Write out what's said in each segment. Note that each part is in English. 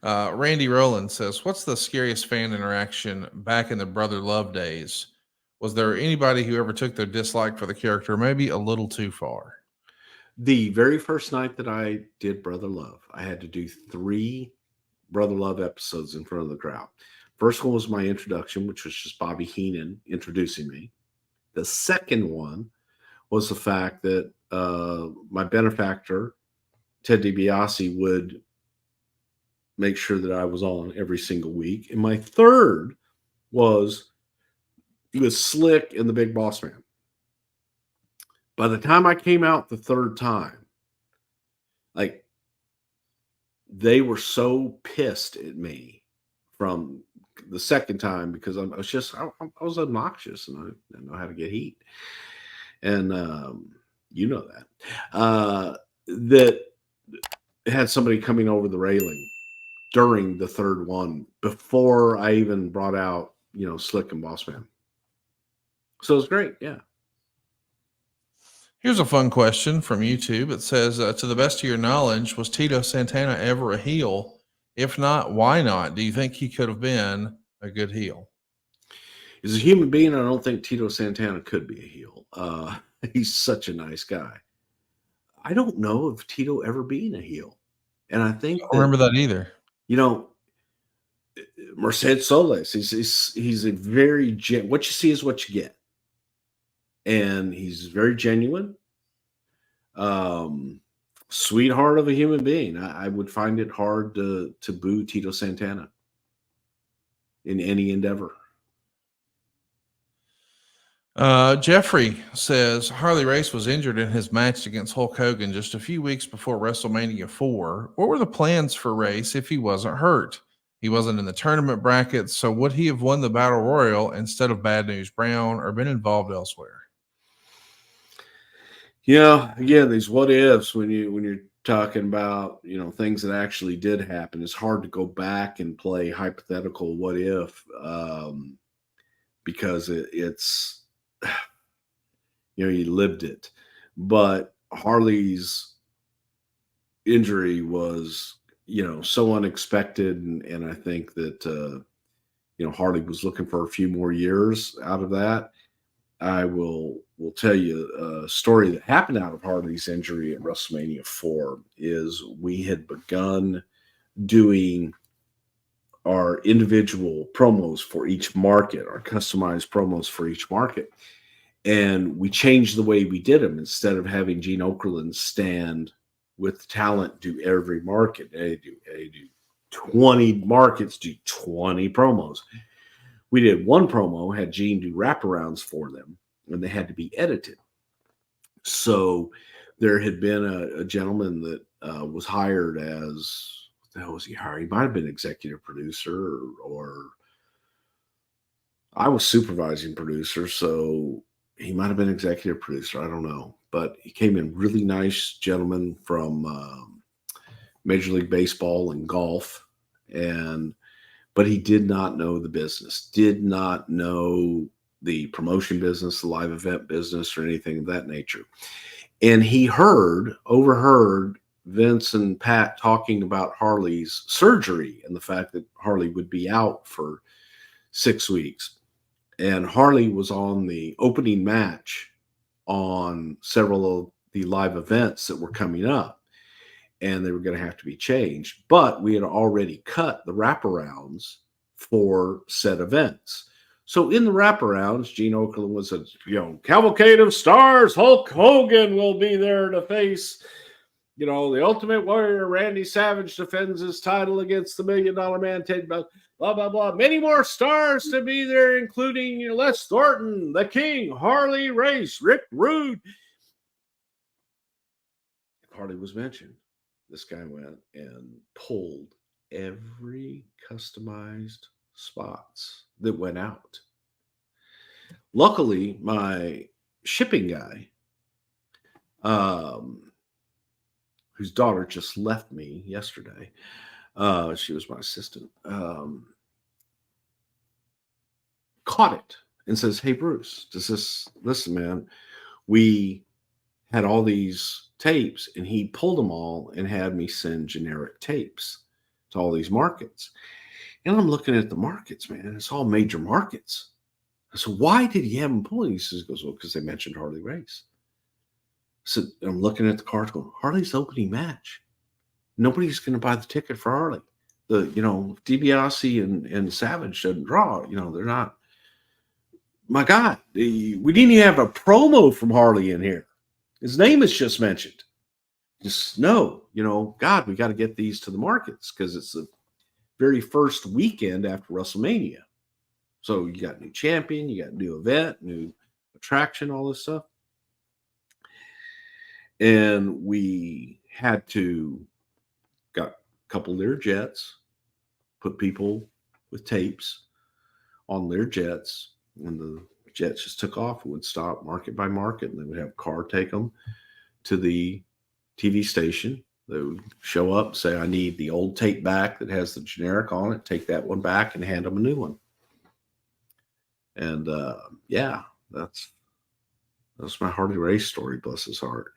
Randy Rowland says, "What's the scariest fan interaction back in the brother love days? Was there anybody who ever took their dislike for the character maybe a little too far?" The very first night that I did Brother Love, I had to do 3 Brother Love episodes in front of the crowd. First one was my introduction, which was just Bobby Heenan introducing me. The second one was the fact that my benefactor, Ted DiBiase, would make sure that I was on every single week. And my third was he was Slick and the Big Boss Man. By the time I came out the third time, like they were so pissed at me from the second time because I was obnoxious and I didn't know how to get heat, and you know that had somebody coming over the railing during the third one before I even brought out Slick and Boss Man. So it was great, yeah. Here's a fun question from YouTube. It says, "To the best of your knowledge, was Tito Santana ever a heel? If not, why not? Do you think he could have been a good heel?" As a human being, I don't think Tito Santana could be a heel. He's such a nice guy. I don't know of Tito ever being a heel. And I I think don't that, remember that either. you know, Mercedes Solis, he's a very, what you see is what you get. And he's very genuine, um, sweetheart of a human being. I would find it hard to boo Tito Santana in any endeavor. Jeffrey says Harley Race was injured in his match against Hulk Hogan just a few weeks before WrestleMania 4. What were the plans for Race if he wasn't hurt? He wasn't in the tournament brackets, so would he have won the Battle Royal instead of Bad News Brown or been involved elsewhere? Yeah, again, these what ifs when you're talking about things that actually did happen. It's hard to go back and play hypothetical what if, because it's you lived it. But Harley's injury was so unexpected, and I think that Harley was looking for a few more years out of that. I will tell you a story that happened out of Harley's injury at WrestleMania 4 is we had begun doing our individual promos for each market, our customized promos for each market. And we changed the way we did them. Instead of having Gene Okerlund stand with talent, do every market, they do 20 markets, do 20 promos. We did one promo, had Gene do wraparounds for them, and they had to be edited. So there had been a gentleman that was hired as, what the hell was he hired? He might have been executive producer, or I was supervising producer, so he might have been executive producer. I don't know. But he came in, really nice gentleman from Major League Baseball and golf, but he did not know the business, did not know the promotion business, the live event business, or anything of that nature. And he overheard Vince and Pat talking about Harley's surgery and the fact that Harley would be out for 6 weeks. And Harley was on the opening match on several of the live events that were coming up, and they were going to have to be changed. But we had already cut the wraparounds for said events. So in the wraparounds, Gene Okerlund was a cavalcade of stars. Hulk Hogan will be there to face, the Ultimate Warrior. Randy Savage defends his title against the $1 Million Man, Ted, blah, blah, blah. Many more stars to be there, including Les Thornton, the King, Harley Race, Rick Rude. Harley was mentioned. This guy went and pulled every customized spots that went out. Luckily, my shipping guy, whose daughter just left me yesterday, she was my assistant, caught it and says, "Hey, Bruce, listen, man, we had all these tapes," and he pulled them all and had me send generic tapes to all these markets. And I'm looking at the markets, man. It's all major markets. I said, why did he have them pulling? He says, well, because they mentioned Harley Race. So I'm looking at the cards going, Harley's opening match. Nobody's going to buy the ticket for Harley. DiBiase and Savage doesn't draw. They're not. My God, we didn't even have a promo from Harley in here. His name is just mentioned. Just no, God, we got to get these to the markets because it's the very first weekend after WrestleMania. So you got new champion, you got new event, new attraction, all this stuff. And we had to got a couple Lear jets, put people with tapes on Lear jets. When the jets just took off, it would stop market by market, and they would have a car take them to the TV station. They would show up, say, I need the old tape back that has the generic on it, take that one back and hand them a new one. And yeah, that's my Harley Race story, bless his heart.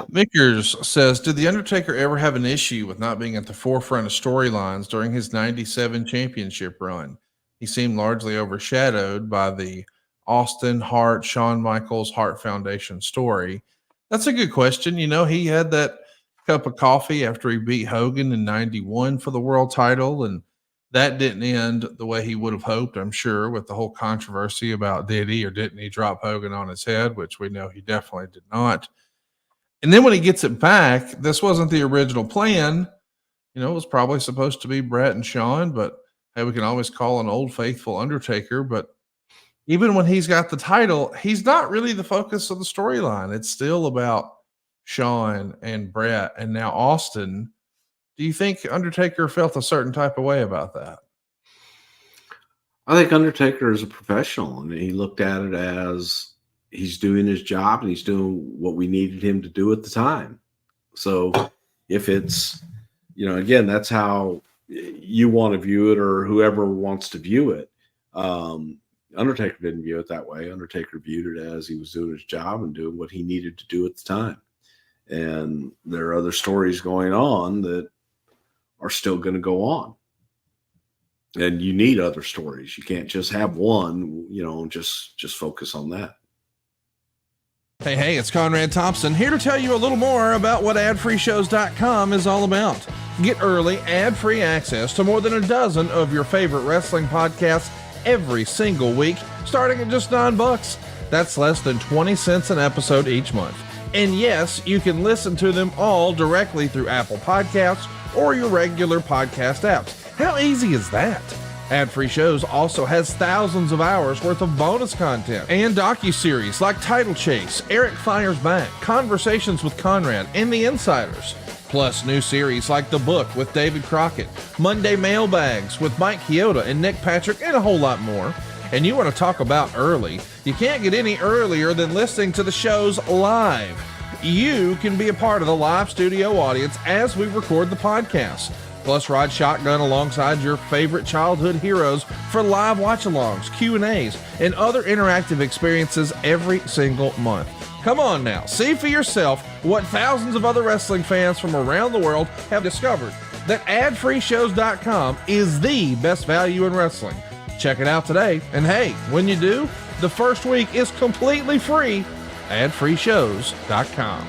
Vickers says, did The Undertaker ever have an issue with not being at the forefront of storylines during his 97 championship run? He seemed largely overshadowed by the Austin, Hart, Shawn Michaels, Hart Foundation story. That's a good question. He had that cup of coffee after he beat Hogan in 91 for the world title, and that didn't end the way he would have hoped, I'm sure, with the whole controversy about did he or didn't he drop Hogan on his head, which we know he definitely did not. And then when he gets it back, this wasn't the original plan. It was probably supposed to be Bret and Shawn, but hey, we can always call an old faithful Undertaker. But even when he's got the title, he's not really the focus of the storyline. It's still about Shawn and Bret and now Austin. Do you think Undertaker felt a certain type of way about that? I think Undertaker is a professional, and he looked at it as he's doing his job and he's doing what we needed him to do at the time. So if it's, again, that's how you want to view it, or whoever wants to view it. Undertaker didn't view it that way. Undertaker viewed it as he was doing his job and doing what he needed to do at the time. And there are other stories going on that are still going to go on. And you need other stories. You can't just have one, just focus on that. Hey, it's Conrad Thompson here to tell you a little more about what AdFreeShows.com is all about. Get early, ad-free access to more than a dozen of your favorite wrestling podcasts every single week, starting at just $9. That's less than 20 cents an episode each month. And yes, you can listen to them all directly through Apple Podcasts or your regular podcast apps. How easy is that? Ad-Free Shows also has thousands of hours worth of bonus content and docuseries like Title Chase, Eric Fires Back, Conversations with Conrad, and The Insiders. Plus new series like The Book with David Crockett, Monday Mailbags with Mike Chioda and Nick Patrick, and a whole lot more. And you want to talk about early? You can't get any earlier than listening to the shows live. You can be a part of the live studio audience as we record the podcast. Plus, ride shotgun alongside your favorite childhood heroes for live watch-alongs, Q&As, and other interactive experiences every single month. Come on now, see for yourself what thousands of other wrestling fans from around the world have discovered, that AdFreeShows.com is the best value in wrestling. Check it out today, and hey, when you do, the first week is completely free. AdFreeShows.com.